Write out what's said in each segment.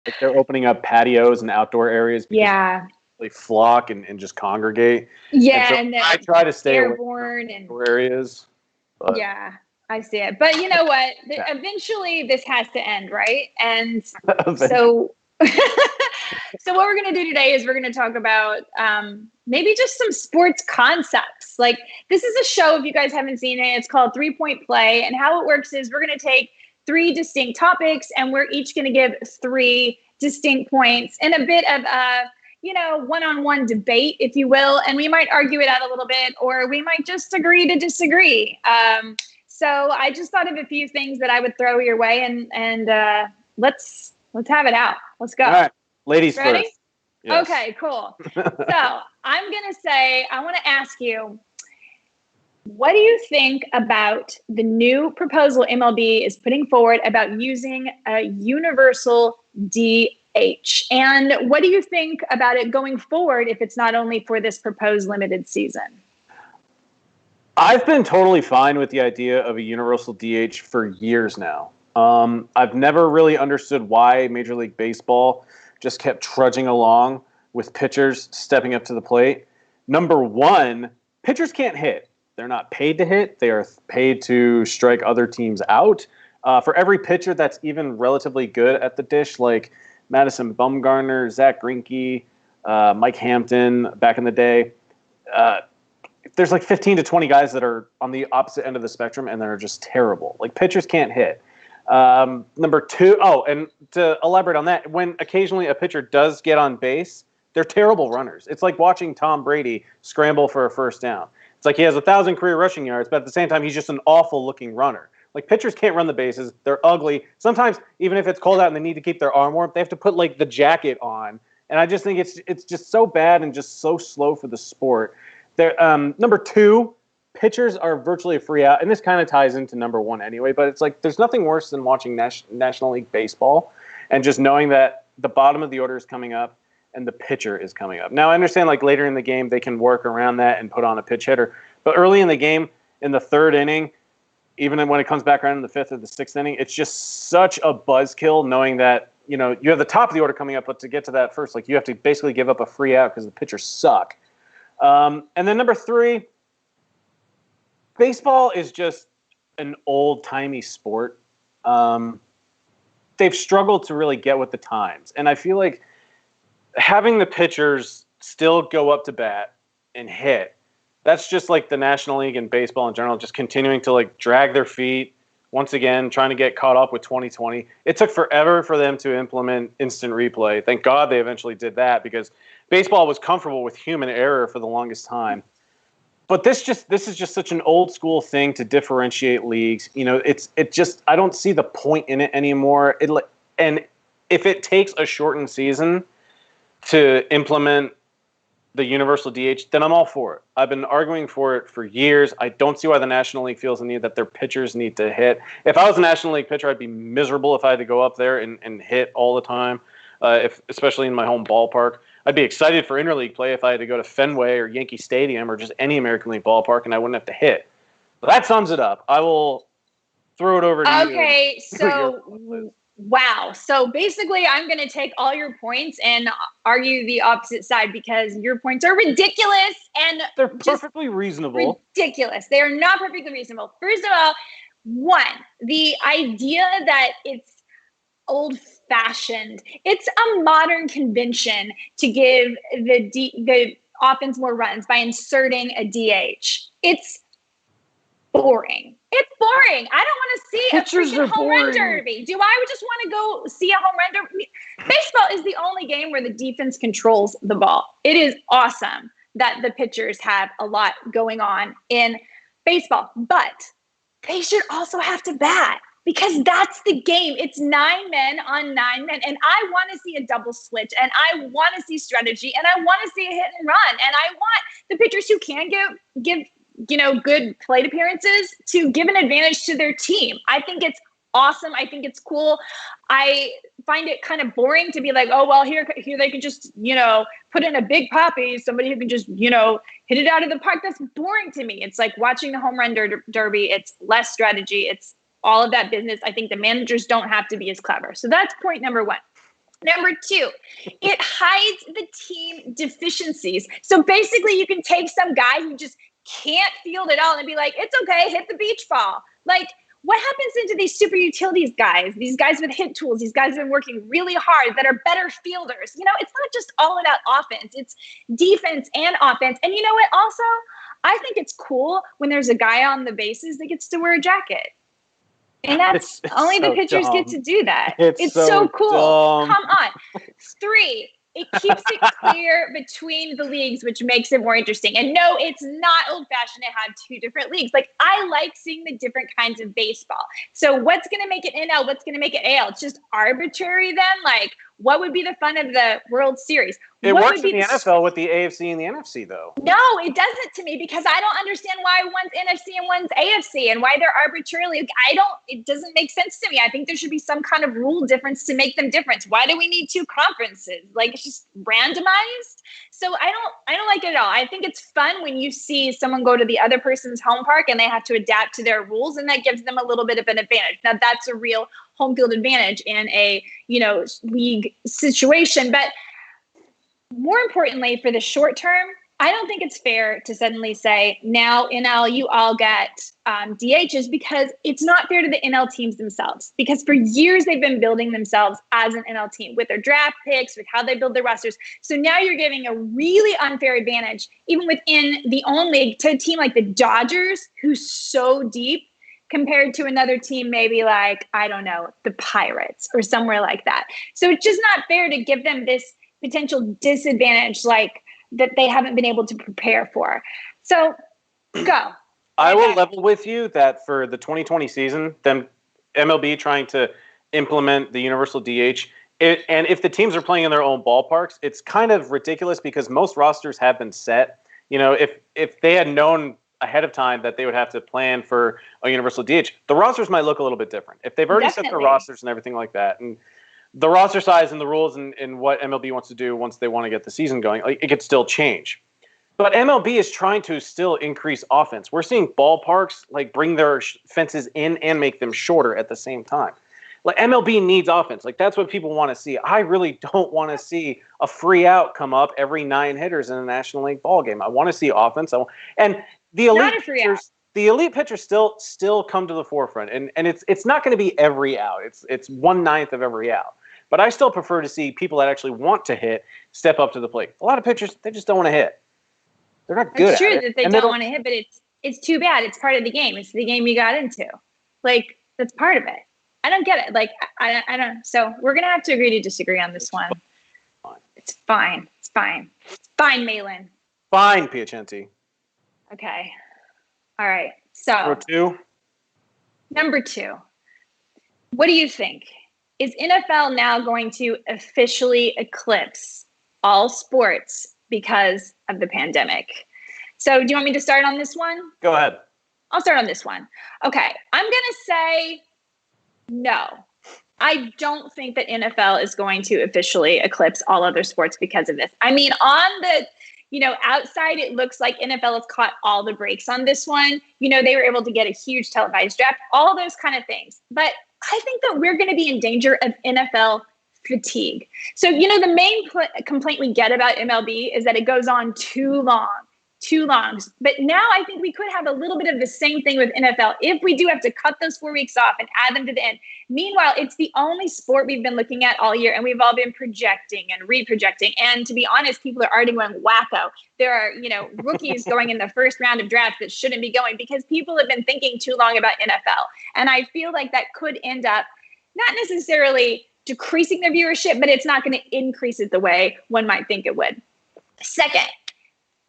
Like they're opening up patios and outdoor areas because Yeah. they flock and just congregate. And Yeah, so and I they're try to stay away from airborne and outdoor areas. But yeah, I see it. But you know what? yeah. Eventually this has to end, right? And Eventually. so so what we're going to do today is we're going to talk about maybe just some sports concepts. Like this is a show, if you guys haven't seen it, it's called 3-Point Play. And how it works is we're going to take 3 distinct topics and we're each going to give 3 distinct points and a bit of one-on-one debate, if you will. And we might argue it out a little bit, or we might just agree to disagree. So I just thought of a few things that I would throw your way, and let's have it out. Let's go. All right, ladies Ready? first. Yes. Okay, cool. So I'm going to say, I want to ask you, what do you think about the new proposal MLB is putting forward about using a universal DH? And what do you think about it going forward if it's not only for this proposed limited season? I've been totally fine with the idea of a universal DH for years now. I've never really understood why Major League Baseball just kept trudging along with pitchers stepping up to the plate. Number one, pitchers can't hit. They're not paid to hit. They are paid to strike other teams out. For every pitcher that's even relatively good at the dish, like Madison Bumgarner, Zach Greinke, Mike Hampton back in the day, there's like 15 to 20 guys that are on the opposite end of the spectrum and they're just terrible. Like pitchers can't hit. Number two, and to elaborate on that, when occasionally a pitcher does get on base, they're terrible runners. It's like watching Tom Brady scramble for a first down. It's like he has 1,000 career rushing yards, but at the same time, he's just an awful looking runner. Like pitchers can't run the bases. They're ugly. Sometimes even if it's cold out and they need to keep their arm warm, they have to put like the jacket on. And I just think it's just so bad and just so slow for the sport. Number two, pitchers are virtually a free out, and this kind of ties into number one anyway, but it's like there's nothing worse than watching National League Baseball and just knowing that the bottom of the order is coming up and the pitcher is coming up. Now, I understand like later in the game they can work around that and put on a pitch hitter, but early in the game, in the third inning, even when it comes back around in the fifth or the sixth inning, it's just such a buzzkill knowing that, you have the top of the order coming up, but to get to that first, like you have to basically give up a free out because the pitchers suck. And then number three, baseball is just an old-timey sport. They've struggled to really get with the times. And I feel like having the pitchers still go up to bat and hit, that's just like the National League and baseball in general, just continuing to like drag their feet, once again, trying to get caught up with 2020. It took forever for them to implement instant replay. Thank God they eventually did that because baseball was comfortable with human error for the longest time. But this is just such an old school thing to differentiate leagues. I don't see the point in it anymore. And if it takes a shortened season to implement the universal DH, then I'm all for it. I've been arguing for it for years. I don't see why the National League feels the need that their pitchers need to hit. If I was a National League pitcher, I'd be miserable if I had to go up there and hit all the time, especially in my home ballpark. I'd be excited for interleague play if I had to go to Fenway or Yankee Stadium or just any American League ballpark and I wouldn't have to hit. So that sums it up. I will throw it over to you. Okay, so wow. So basically, I'm going to take all your points and argue the opposite side because your points are ridiculous and they're perfectly reasonable. Ridiculous. They are not perfectly reasonable. First of all, the idea that it's old-fashioned. It's a modern convention to give the offense more runs by inserting a DH. It's boring. It's boring. I don't want to see Pitchers a freaking home boring. run derby. Do I just want to go see a home run derby? Baseball is the only game where the defense controls the ball. It is awesome that the pitchers have a lot going on in baseball, but they should also have to bat. Because that's the game. It's 9 men on 9 men. And I want to see a double switch. And I want to see strategy. And I want to see a hit and run. And I want the pitchers who can give good plate appearances to give an advantage to their team. I think it's awesome. I think it's cool. I find it kind of boring to be like, oh, well, here they can just, put in a big poppy, somebody who can just, hit it out of the park. That's boring to me. It's like watching the home run derby. It's less strategy. It's all of that business. I think the managers don't have to be as clever. So that's point number one. Number two, it hides the team deficiencies. So basically, you can take some guy who just can't field it all and be like, it's okay, hit the beach ball. Like, what happens into these super utilities guys, these guys with hit tools, these guys have been working really hard that are better fielders? You know, it's not just all about offense, it's defense and offense. And you know what? Also, I think it's cool when there's a guy on the bases that gets to wear a jacket. And that's It's only so the pitchers dumb. get to do that. It's so cool. dumb. Come on. 3, it keeps it clear between the leagues, which makes it more interesting. And no, it's not old-fashioned to have 2 different leagues. Like, I like seeing the different kinds of baseball. So what's going to make it NL? What's going to make it AL? It's just arbitrary then? Like, what would be the fun of the World Series? It What works would in be the NFL with the AFC and the NFC, though. No, it doesn't to me, because I don't understand why one's NFC and one's AFC and why they're arbitrarily. It doesn't make sense to me. I think there should be some kind of rule difference to make them different. Why do we need 2 conferences? Like, it's just randomized. So I don't like it at all. I think it's fun when you see someone go to the other person's home park and they have to adapt to their rules, and that gives them a little bit of an advantage. Now, that's a real home field advantage in a, league situation. But more importantly, for the short term, I don't think it's fair to suddenly say, now NL, you all get DHs, because it's not fair to the NL teams themselves. Because for years, they've been building themselves as an NL team with their draft picks, with how they build their rosters. So now you're giving a really unfair advantage, even within the own league, to a team like the Dodgers, who's so deep, compared to another team, maybe like, I don't know, the Pirates or somewhere like that. So it's just not fair to give them this potential disadvantage, like, that they haven't been able to prepare for. So go. I will level with you that for the 2020 season, them MLB trying to implement the universal DH, and if the teams are playing in their own ballparks, it's kind of ridiculous because most rosters have been set. If they had known ahead of time that they would have to plan for a universal DH, the rosters might look a little bit different. If they've already set their rosters and everything like that, and the roster size and the rules and what MLB wants to do once they want to get the season going, like, it could still change. But MLB is trying to still increase offense. We're seeing ballparks like bring their fences in and make them shorter at the same time. Like, MLB needs offense. Like, that's what people want to see. I really don't want to see a free out come up every 9 hitters in a National League ball game. I want to see offense. And the elite pitchers still come to the forefront, and it's not going to be every out. It's 1/9 of every out. But I still prefer to see people that actually want to hit step up to the plate. A lot of pitchers, they just don't want to hit. They're not good. It's true that they don't want to hit, but it's too bad. It's part of the game. It's the game you got into. Like, that's part of it. I don't get it. Like, I don't. So we're gonna have to agree to disagree on this one. It's fine. It's fine. It's fine, Malin. Fine, Piacenti. Okay. All right. So number two. What do you think? Is NFL now going to officially eclipse all sports because of the pandemic? So do you want me to start on this one? Go ahead. I'll start on this one. Okay. I'm going to say no. I don't think that NFL is going to officially eclipse all other sports because of this. I mean, on the outside, it looks like NFL has caught all the breaks on this one. They were able to get a huge televised draft, all those kind of things. But I think that we're going to be in danger of NFL fatigue. So, the main complaint we get about MLB is that it goes on too long. But now I think we could have a little bit of the same thing with NFL if we do have to cut those 4 weeks off and add them to the end. Meanwhile, it's the only sport we've been looking at all year, and we've all been projecting and reprojecting. And to be honest, people are already going wacko. There are, rookies going in the first round of drafts that shouldn't be going because people have been thinking too long about NFL. And I feel like that could end up not necessarily decreasing the viewership, but it's not going to increase it the way one might think it would. Second,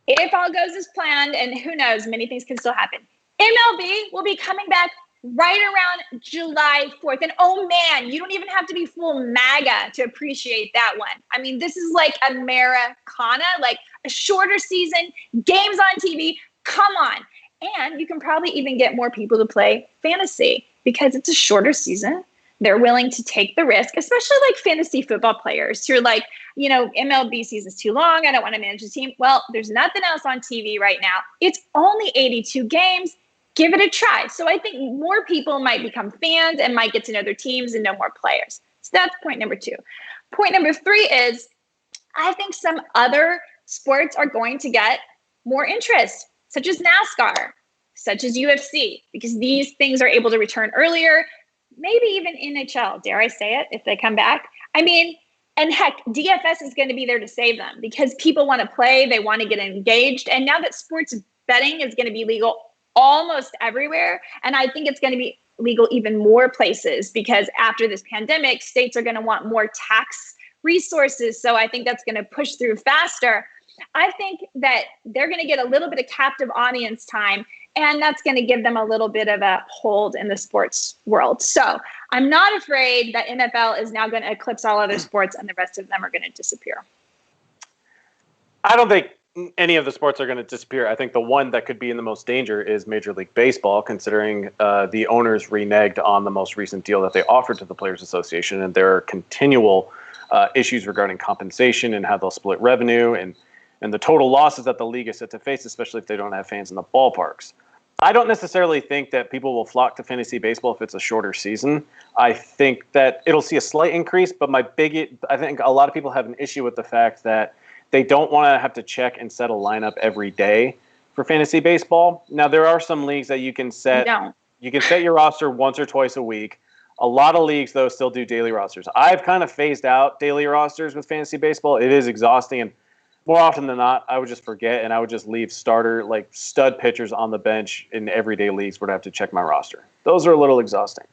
if all goes as planned, and who knows, many things can still happen, MLB will be coming back right around July 4th. And oh man, you don't even have to be full MAGA to appreciate that one. I mean, this is like Americana, like a shorter season, games on TV. Come on. And you can probably even get more people to play fantasy because it's a shorter season. They're willing to take the risk, especially like fantasy football players who are like, MLB season's too long. I don't want to manage the team. Well, there's nothing else on TV right now. It's only 82 games. Give it a try. So I think more people might become fans and might get to know their teams and know more players. So that's point number 2. point number 3 is I think some other sports are going to get more interest, such as NASCAR, such as UFC, because these things are able to return earlier, maybe even NHL, dare I say it, if they come back. I mean, and heck, DFS is going to be there to save them because people want to play, they want to get engaged. And now that sports betting is going to be legal almost everywhere, and I think it's going to be legal even more places because after this pandemic, states are going to want more tax resources. So I think that's going to push through faster. I think that they're going to get a little bit of captive audience time, and that's going to give them a little bit of a hold in the sports world. So I'm not afraid that NFL is now going to eclipse all other sports and the rest of them are going to disappear. I don't think any of the sports are going to disappear. I think the one that could be in the most danger is Major League Baseball, considering the owners reneged on the most recent deal that they offered to the Players Association, and there are continual issues regarding compensation and how they'll split revenue and the total losses that the league is set to face, especially if they don't have fans in the ballparks. I don't necessarily think that people will flock to fantasy baseball if it's a shorter season. I think that it'll see a slight increase, but I think a lot of people have an issue with the fact that they don't want to have to check and set a lineup every day for fantasy baseball. Now, there are some leagues that you can set. You can set your roster once or twice a week. A lot of leagues, though, still do daily rosters. I've kind of phased out daily rosters with fantasy baseball. It is exhausting, and more often than not, I would just forget, and I would just leave stud pitchers on the bench in everyday leagues where I have to check my roster. Those are a little exhausting.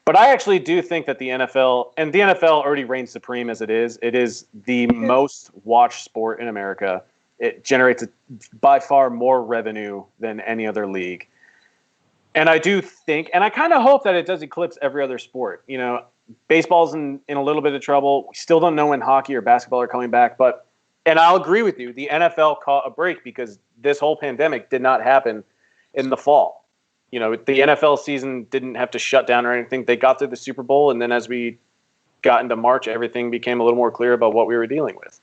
But I actually do think that the NFL already reigns supreme as it is. It is the most watched sport in America. It generates by far more revenue than any other league. And I do think, and I kind of hope that it does eclipse every other sport. You know, baseball's in a little bit of trouble. We still don't know when hockey or basketball are coming back. And I'll agree with you, the NFL caught a break because this whole pandemic did not happen in the fall. You know, the NFL season didn't have to shut down or anything. They got through the Super Bowl, and then as we got into March, everything became a little more clear about what we were dealing with.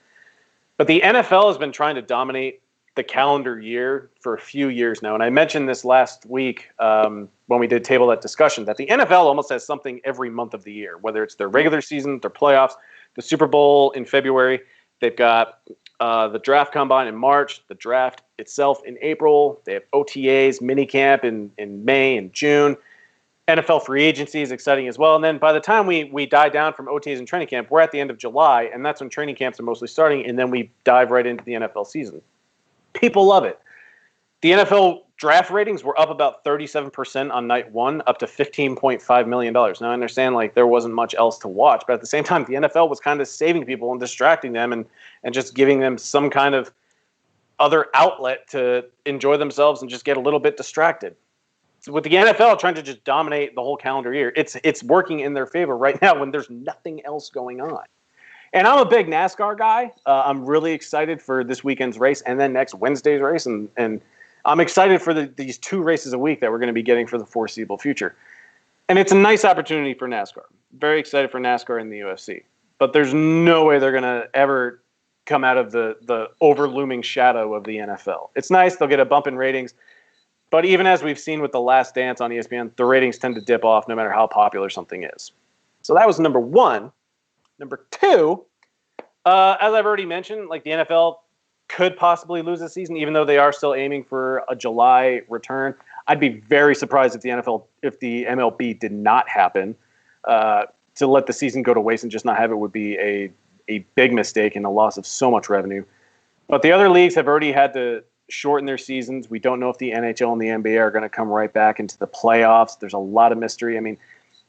But the NFL has been trying to dominate the calendar year for a few years now. And I mentioned this last week when we did Table That Discussion, that the NFL almost has something every month of the year, whether it's their regular season, their playoffs, the Super Bowl in February. They've got the draft combine in March, the draft itself in April. They have OTAs, minicamp in May and June. NFL free agency is exciting as well. And then by the time we die down from OTAs and training camp, we're at the end of July, and that's when training camps are mostly starting, and then we dive right into the NFL season. People love it. The NFL draft ratings were up about 37% on night one, up to $15.5 million. Now, I understand there wasn't much else to watch, but at the same time, the NFL was kind of saving people and distracting them and just giving them some kind of other outlet to enjoy themselves and just get a little bit distracted. So with the NFL trying to just dominate the whole calendar year, it's working in their favor right now when there's nothing else going on. And I'm a big NASCAR guy. I'm really excited for this weekend's race and then next Wednesday's race. And I'm excited for these 2 races a week that we're going to be getting for the foreseeable future. And it's a nice opportunity for NASCAR. Very excited for NASCAR and the UFC. But there's no way they're going to ever come out of the overlooming shadow of the NFL. It's nice. They'll get a bump in ratings. But even as we've seen with The Last Dance on ESPN, the ratings tend to dip off no matter how popular something is. So that was number 1. Number 2, as I've already mentioned, the NFL could possibly lose this season, even though they are still aiming for a July return. I'd be very surprised if the MLB did not happen. To let the season go to waste and just not have it would be a big mistake and a loss of so much revenue. But the other leagues have already had to shorten their seasons. We don't know if the NHL and the NBA are going to come right back into the playoffs. There's a lot of mystery. I mean,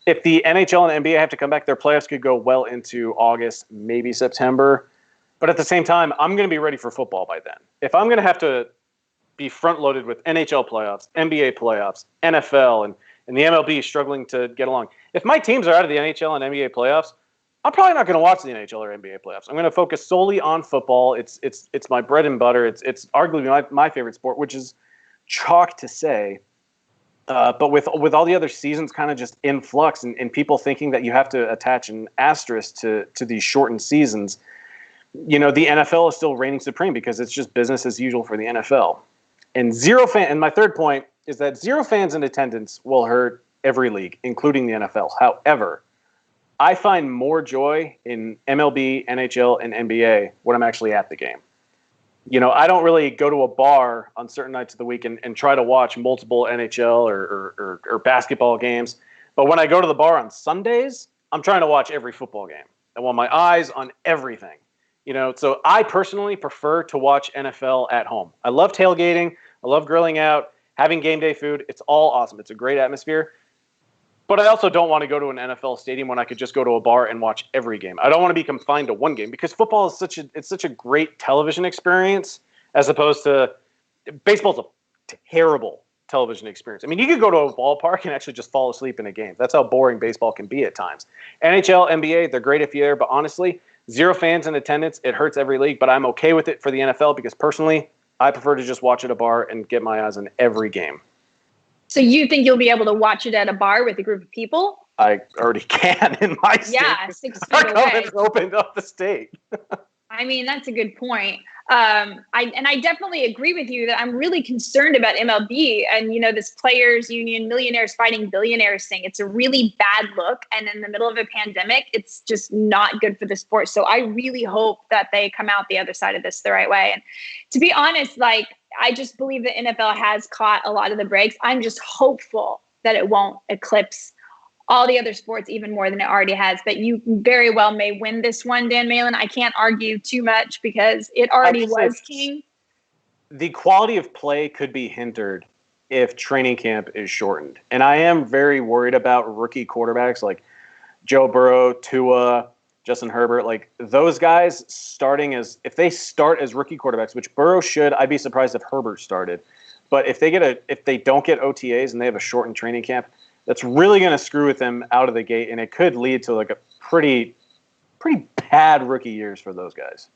if the NHL and NBA have to come back, their playoffs could go well into August, maybe September. But at the same time, I'm going to be ready for football by then. If I'm going to have to be front-loaded with NHL playoffs, NBA playoffs, NFL, and the MLB struggling to get along, if my teams are out of the NHL and NBA playoffs, I'm probably not going to watch the NHL or NBA playoffs. I'm going to focus solely on football. It's my bread and butter. It's arguably my favorite sport, which is chalk to say. But with all the other seasons kind of just in flux and people thinking that you have to attach an asterisk to these shortened seasons, the NFL is still reigning supreme because it's just business as usual for the NFL. And my third point is that 0 fans in attendance will hurt every league, including the NFL. However, I find more joy in MLB, NHL, and NBA when I'm actually at the game. I don't really go to a bar on certain nights of the week and try to watch multiple NHL or basketball games. But when I go to the bar on Sundays, I'm trying to watch every football game. I want my eyes on everything. So I personally prefer to watch NFL at home. I love tailgating. I love grilling out, having game day food. It's all awesome. It's a great atmosphere. But I also don't want to go to an NFL stadium when I could just go to a bar and watch every game. I don't want to be confined to one game because football is such a great television experience as opposed to baseball's a terrible television experience. I mean, you could go to a ballpark and actually just fall asleep in a game. That's how boring baseball can be at times. NHL, NBA, they're great if you're there, but honestly, 0 fans in attendance, it hurts every league, but I'm okay with it for the NFL because personally, I prefer to just watch at a bar and get my eyes on every game. So you think you'll be able to watch it at a bar with a group of people? I already can in my state. Yeah, 6 feet Our away. government's opened up the state. I mean, that's a good point. I definitely agree with you that I'm really concerned about MLB and, this players union, millionaires fighting billionaires thing. It's a really bad look. And in the middle of a pandemic, it's just not good for the sport. So I really hope that they come out the other side of this the right way. And to be honest, I just believe the NFL has caught a lot of the breaks. I'm just hopeful that it won't eclipse all the other sports even more than it already has. But you very well may win this one, Dan Malin. I can't argue too much because it already was king. The quality of play could be hindered if training camp is shortened. And I am very worried about rookie quarterbacks like Joe Burrow, Tua, Justin Herbert. Like those guys if they start as rookie quarterbacks, which Burrow should, I'd be surprised if Herbert started. But if they don't get OTAs and they have a shortened training camp, that's really going to screw with them out of the gate, and it could lead to a pretty bad rookie years for those guys.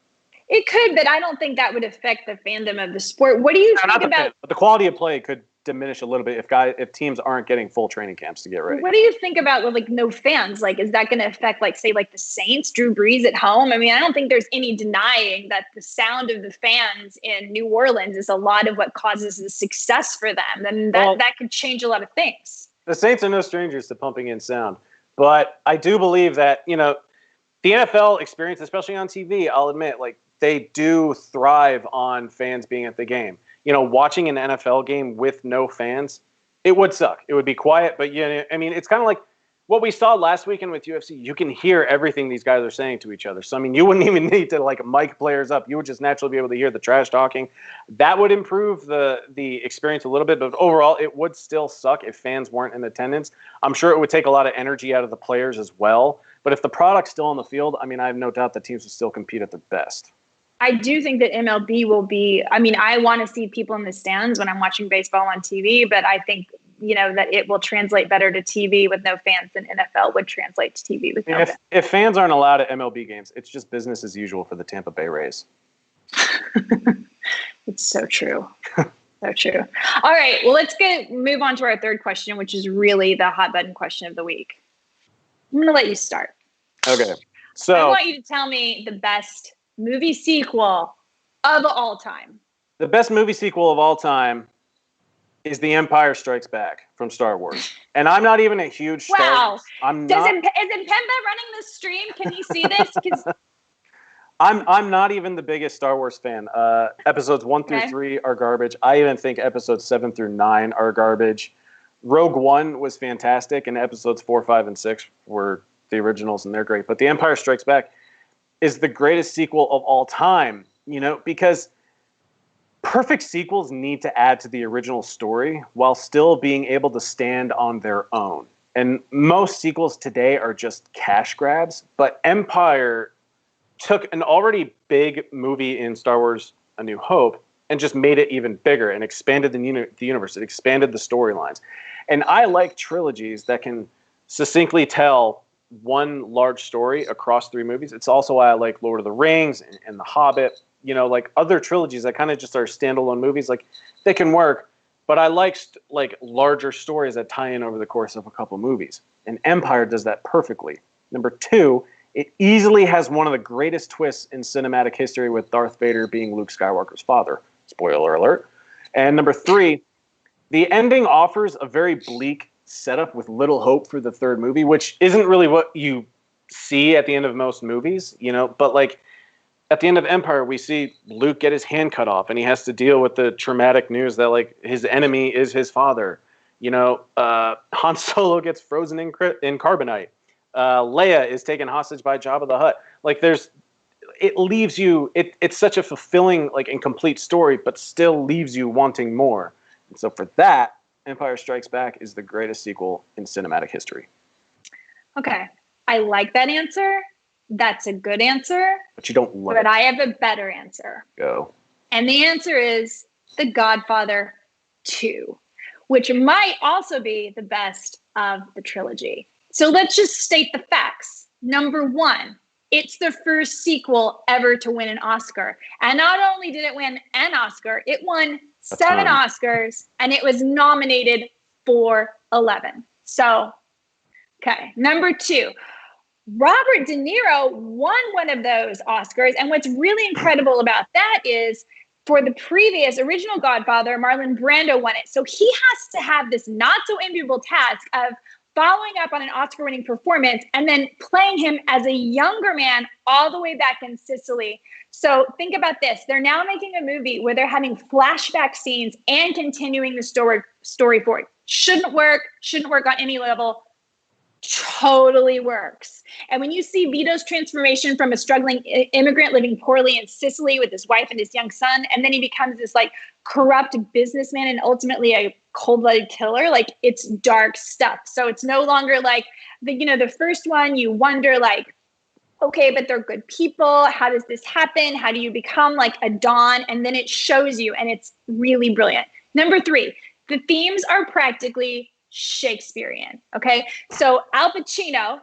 It could, but I don't think that would affect the fandom of the sport. What do you think about? But the quality of play could diminish a little bit if teams aren't getting full training camps to get ready. What do you think about no fans? Is that going to affect the Saints, Drew Brees at home? I mean, I don't think there's any denying that the sound of the fans in New Orleans is a lot of what causes the success for them, and that could change a lot of things. The Saints are no strangers to pumping in sound. But I do believe that, the NFL experience, especially on TV, I'll admit, they do thrive on fans being at the game. Watching an NFL game with no fans, it would suck. It would be quiet. But, it's kind of like what we saw last weekend with UFC. You can hear everything these guys are saying to each other. So, you wouldn't even need to, mic players up. You would just naturally be able to hear the trash talking. That would improve the experience a little bit. But overall, it would still suck if fans weren't in attendance. I'm sure it would take a lot of energy out of the players as well. But if the product's still on the field, I have no doubt that teams will still compete at their best. I do think that MLB will be – I want to see people in the stands when I'm watching baseball on TV, but I think – that it will translate better to TV with no fans than NFL would translate to TV with no fans. If fans aren't allowed at MLB games, it's just business as usual for the Tampa Bay Rays. It's so true. So true. All right. Well, let's move on to our third question, which is really the hot button question of the week. I'm going to let you start. Okay. So I want you to tell me the best movie sequel of all time. The best movie sequel of all time is The Empire Strikes Back from Star Wars. And I'm not even a huge Star Wars. Is it Pemba running this stream? Can you see this? I'm not even the biggest Star Wars fan. Episodes 1 through 3 are garbage. I even think episodes 7 through 9 are garbage. Rogue One was fantastic, and episodes 4, 5, and 6 were the originals, and they're great. But The Empire Strikes Back is the greatest sequel of all time, because perfect sequels need to add to the original story while still being able to stand on their own. And most sequels today are just cash grabs, but Empire took an already big movie in Star Wars A New Hope and just made it even bigger and expanded the universe. It expanded the storylines. And I like trilogies that can succinctly tell one large story across 3 movies. It's also why I like Lord of the Rings and The Hobbit. Other trilogies that kind of just are standalone movies, they can work, but I like larger stories that tie in over the course of a couple movies. And Empire does that perfectly. Number 2, it easily has one of the greatest twists in cinematic history with Darth Vader being Luke Skywalker's father. Spoiler alert. And number 3, the ending offers a very bleak setup with little hope for the third movie, which isn't really what you see at the end of most movies, you know, but like at the end of Empire, we see Luke get his hand cut off and he has to deal with the traumatic news that like his enemy is his father. You know, Han Solo gets frozen in carbonite. Leia is taken hostage by Jabba the Hutt. Like it leaves you, it's such a fulfilling, like incomplete story, but still leaves you wanting more. And so for that, Empire Strikes Back is the greatest sequel in cinematic history. Okay. I like that answer. That's a good answer. But you don't love it. But I have a better answer. Go. And the answer is The Godfather 2, which might also be the best of the trilogy. So let's just state the facts. Number one, it's the first sequel ever to win an Oscar. And not only did it win an Oscar, it won 7 Oscars, and it was nominated for 11. So, okay. Number two, Robert De Niro won one of those Oscars. And what's really incredible about that is for the previous original Godfather, Marlon Brando won it. So he has to have this not so enviable task of following up on an Oscar-winning performance and then playing him as a younger man all the way back in Sicily. So think about this. They're now making a movie where they're having flashback scenes and continuing the story forward. Shouldn't work on any level. Totally works. And when you see Vito's transformation from a struggling immigrant living poorly in Sicily with his wife and his young son, and then he becomes this like corrupt businessman and ultimately a cold-blooded killer, like it's dark stuff. So it's no longer like the first one, you wonder like, okay, but they're good people. How does this happen? How do you become like a Don? And then it shows you, and it's really brilliant. Number three, the themes are practically Shakespearean. Okay. So Al Pacino,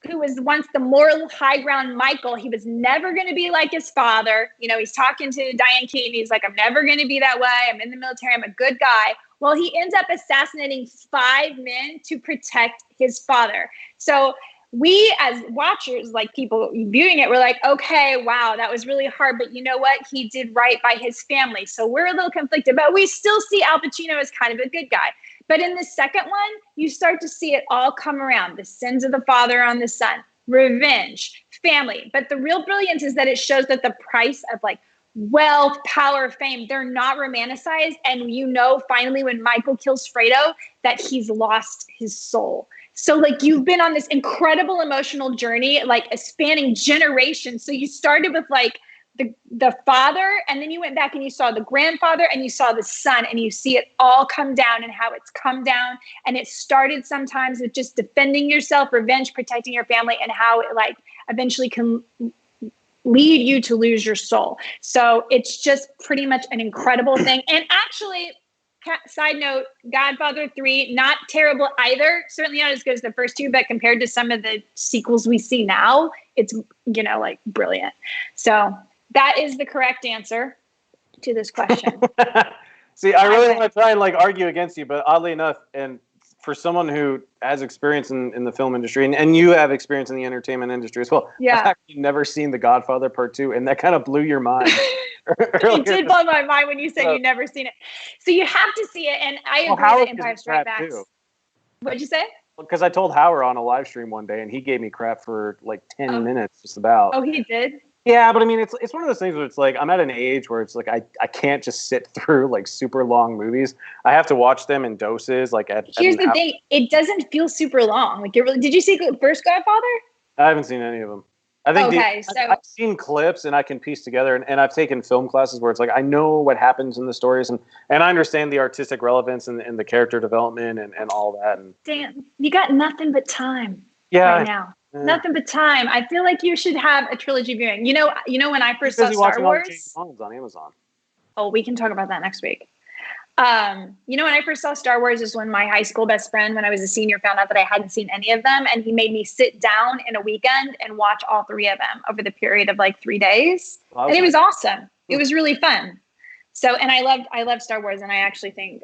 who was once the moral high ground Michael, he was never going to be like his father. You know, he's talking to Diane Keaton. He's like, I'm never going to be that way. I'm in the military. I'm a good guy. Well, he ends up assassinating 5 men to protect his father. So we as watchers, like people viewing it, we're like, okay, wow, that was really hard. But you know what? He did right by his family. So we're a little conflicted, but we still see Al Pacino as kind of a good guy. But in the second one, you start to see it all come around. The sins of the father on the son, revenge, family. But the real brilliance is that it shows that the price of like wealth, power, fame, they're not romanticized. And you know, finally, when Michael kills Fredo, that he's lost his soul. So like you've been on this incredible emotional journey, like spanning generations. So you started with like the father, and then you went back and you saw the grandfather and you saw the son, and you see it all come down and how it's come down. And it started sometimes with just defending yourself, revenge, protecting your family, and how it like eventually can lead you to lose your soul. So it's just pretty much an incredible thing. And actually, side note, Godfather 3, not terrible either. Certainly not as good as the first two, but compared to some of the sequels we see now, it's, like brilliant. So that is the correct answer to this question. See, I really want to try and like argue against you, but oddly enough, and for someone who has experience in the film industry, and you have experience in the entertainment industry as well, yeah. I've actually never seen The Godfather Part 2, and that kind of blew your mind. It did blow my mind when you said you'd never seen it. So you have to see it, and I agree that Empire Strikes Back. What'd you say? Because I told Howard on a live stream one day, and he gave me crap for like 10 minutes just about. Oh, he did? Yeah, but I mean, it's one of those things where it's like I'm at an age where it's like I can't just sit through like super long movies. I have to watch them in doses. Like here's the thing: it doesn't feel super long. Like did you see the first Godfather? I haven't seen any of them. I think I've seen clips and I can piece together, and I've taken film classes where it's like I know what happens in the stories, and I understand the artistic relevance and the character development and all that. And damn, you got nothing but time right now. Nothing but time. I feel like you should have a trilogy viewing. You know when I first saw Star Wars. James Bond's on Amazon. Oh, we can talk about that next week. When I first saw Star Wars is when my high school best friend, when I was a senior, found out that I hadn't seen any of them, and he made me sit down in a weekend and watch all 3 of them over the period of like 3 days, and it was awesome. It was really fun. So, and I love Star Wars, and I actually think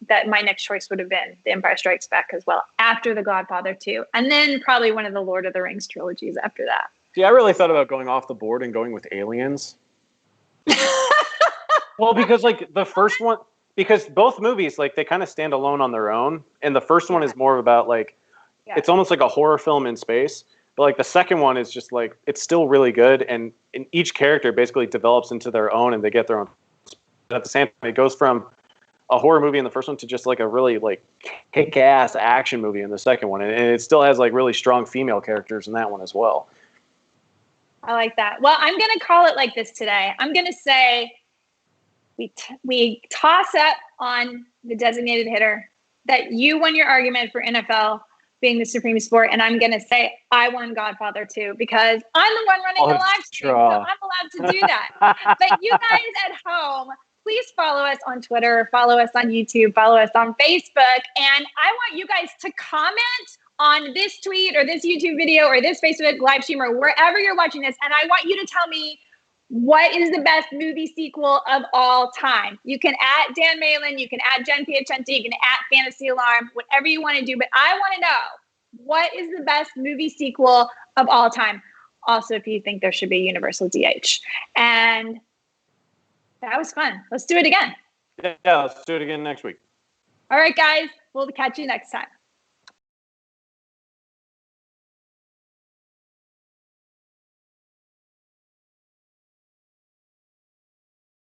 that my next choice would have been The Empire Strikes Back as well, after The Godfather 2, and then probably one of the Lord of the Rings trilogies after that. See, I really thought about going off the board and going with Aliens. Well, because like the first one, because both movies, like they kind of stand alone on their own, and the first one is more about like, it's almost like a horror film in space. But like the second one is just like it's still really good, and each character basically develops into their own, and they get their own. At the same time, it goes from a horror movie in the first one to just like a really like kick-ass action movie in the second one, and it still has like really strong female characters in that one as well. I like that. Well, I'm going to call it like this today. I'm going to say we toss up on the designated hitter, that you won your argument for NFL being the supreme sport, and I'm going to say I won Godfather too, because I'm the one running the live stream, so I'm allowed to do that. But you guys at home, please follow us on Twitter, follow us on YouTube, follow us on Facebook, and I want you guys to comment on this tweet or this YouTube video or this Facebook live stream or wherever you're watching this, and I want you to tell me what is the best movie sequel of all time. You can @ Dan Malin, you can @ Jen Piacenti, you can @ Fantasy Alarm, whatever you want to do. But I want to know, what is the best movie sequel of all time? Also, if you think there should be a universal DH. And that was fun. Let's do it again. Yeah, let's do it again next week. All right, guys. We'll catch you next time.